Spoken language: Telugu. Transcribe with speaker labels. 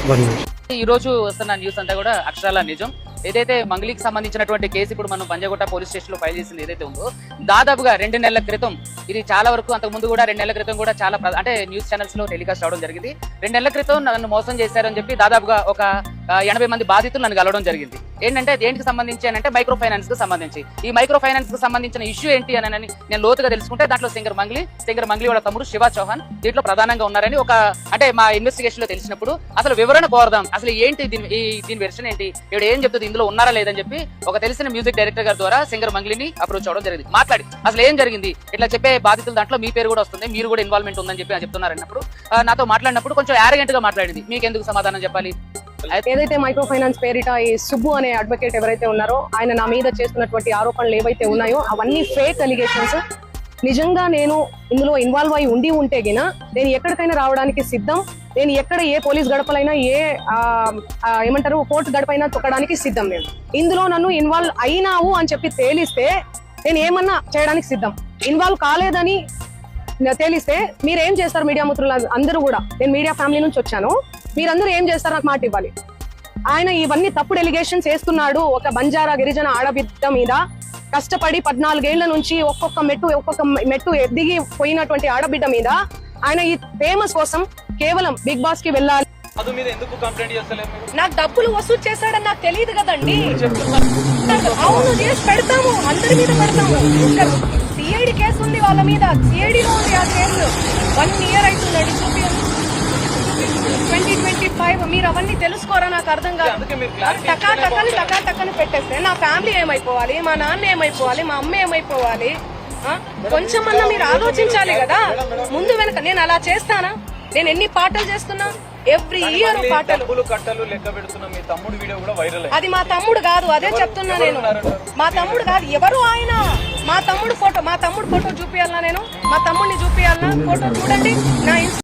Speaker 1: ఈ రోజు వస్తున్న న్యూస్ అంతా కూడా అక్షరాల నిజం. ఏదైతే మంగళికి సంబంధించినటువంటి కేసు ఇప్పుడు మనం పంజాగుట్ట పోలీస్ స్టేషన్ లో ఫైల్ చేసింది ఏదైతే ఉందో, దాదాపుగా 2 నెలల క్రితం, ఇది చాలా వరకు అంతకు ముందు కూడా 2 నెలల క్రితం కూడా చాలా అంటే న్యూస్ ఛానల్స్ లో టెలికాస్ట్ అవడం జరిగింది. 2 నెలల క్రితం నన్ను మోసం చేశారని చెప్పి దాదాపుగా ఒక 80 మంది బాధితులు నన్ను కలవడం జరిగింది. ఏంటంటే దేనికి సంబంధించి అని అంటే మైక్రో ఫైనాన్స్ కు సంబంధించి. ఈ మైక్రో ఫైనాన్స్ కు సంబంధించిన ఇష్యూ ఏంటి అని నేను లోతుగా తెలుసుకుంటే దాంట్లో సింగర్ మంగ్లీ వాళ్ళ తమ్ముడు శివ చౌహాన్ దీంట్లో ప్రధానంగా ఉన్నారని ఒక అంటే మా ఇన్వెస్టిగేషన్ లో తెలిసినప్పుడు అసలు వివరణ కోరదాం, అసలు ఏంటి దీని వెర్షన్ ఏంటి, ఇక్కడ ఏం చెప్తుంది, ఇందులో ఉన్నారా లేదని చెప్పి ఒక తెలిసిన మ్యూజిక్ డైరెక్టర్ గారి ద్వారా సింగర్ మంగ్లీని అప్రోచ్ అవడం జరిగింది. మాట్లాడి అసలు ఏం జరిగింది, ఇట్లా చెప్పే బాధితులు దాంట్లో మీ పేరు కూడా వస్తుంది, మీరు కూడా ఇన్వాల్వ్మెంట్ ఉందని చెప్పి చెప్తున్నారన్నప్పుడు నాతో మాట్లాడినప్పుడు కొంచెం యారగెంట్ గా మాట్లాడింది. మీకు ఎందుకు సమాధానం చెప్పాలి?
Speaker 2: ఏదైతే మైక్రో ఫైనాన్స్ పేరిట ఈ సుబ్బు అనే అడ్వకేట్ ఎవరైతే ఉన్నారో ఆయన నా మీద చేస్తున్నటువంటి ఆరోపణలు ఏవైతే ఉన్నాయో అవన్నీ ఫేక్ అలిగేషన్స్. నిజంగా నేను ఇందులో ఇన్వాల్వ్ అయి ఉంటే గినా నేను ఎక్కడికైనా రావడానికి సిద్ధం. నేను ఎక్కడ ఏ పోలీస్ గడపలైనా ఏమంటారు కోర్టు గడపైనా తొక్కడానికి సిద్ధం. నేను ఇందులో నన్ను ఇన్వాల్వ్ అయినావు అని చెప్పి తేలిస్తే నేను ఏమన్నా చేయడానికి సిద్ధం. ఇన్వాల్వ్ కాలేదని తేలిస్తే మీరేం చేస్తారు? మీడియా మిత్రులు అందరూ కూడా, నేను మీడియా ఫ్యామిలీ నుంచి వచ్చాను, మీరందరూ ఏం చేస్తారు నాకు మాట ఇవ్వాలి. ఆయన ఇవన్నీ తప్పుడు ఎలిగేషన్స్ వేస్తున్నాడు. ఒక బంజారా గిరిజన ఆడబిడ్డ మీద కష్టపడి 14 ఏళ్ల నుంచి ఒక్కొక్క మెట్టు ఎదిగి పోయినటువంటి ఆడబిడ్డ మీద ఆయన ఈ ఫేమస్ కోసం కేవలం బిగ్ బాస్ కి వెళ్ళాలి. నాకు డబ్బులు వసూలు చేశాడని నాకు తెలియదు కదండి. అవును, చేసి పెడతాము, అందరి మీద పెడతాము. సిఐడి కేసు ఉంది వాళ్ళ మీద, సిఐడిలో ఉంది ఆ కేసు. 1 year అవుతుందండి. చూపి 2025 మీరు అవన్నీ తెలుసుకోరా? నాకు అర్థం కాదు. టకాటకని పెట్టేస్తే నా ఫ్యామిలీ ఏమైపోవాలి, మా నాన్న ఏమైపోవాలి, మా అమ్మ ఏమైపోవాలి? కొంచెం అన్నా మీరు ఆలోచించాలి కదా ముందు వెనక. నేను అలా చేస్తానా? నేను ఎన్ని పాటలు చేస్తున్నా, ఎవ్రీ ఇయర్ పాటలు. అది మా తమ్ముడు కాదు, అదే చెప్తున్నా నేను. మా తమ్ముడు కాదు, ఎవరు ఆయన? మా తమ్ముడు ఫోటో చూపియాలనా? నేను మా తమ్ముడిని చూపియాలనా? ఫోటో చూడండి నా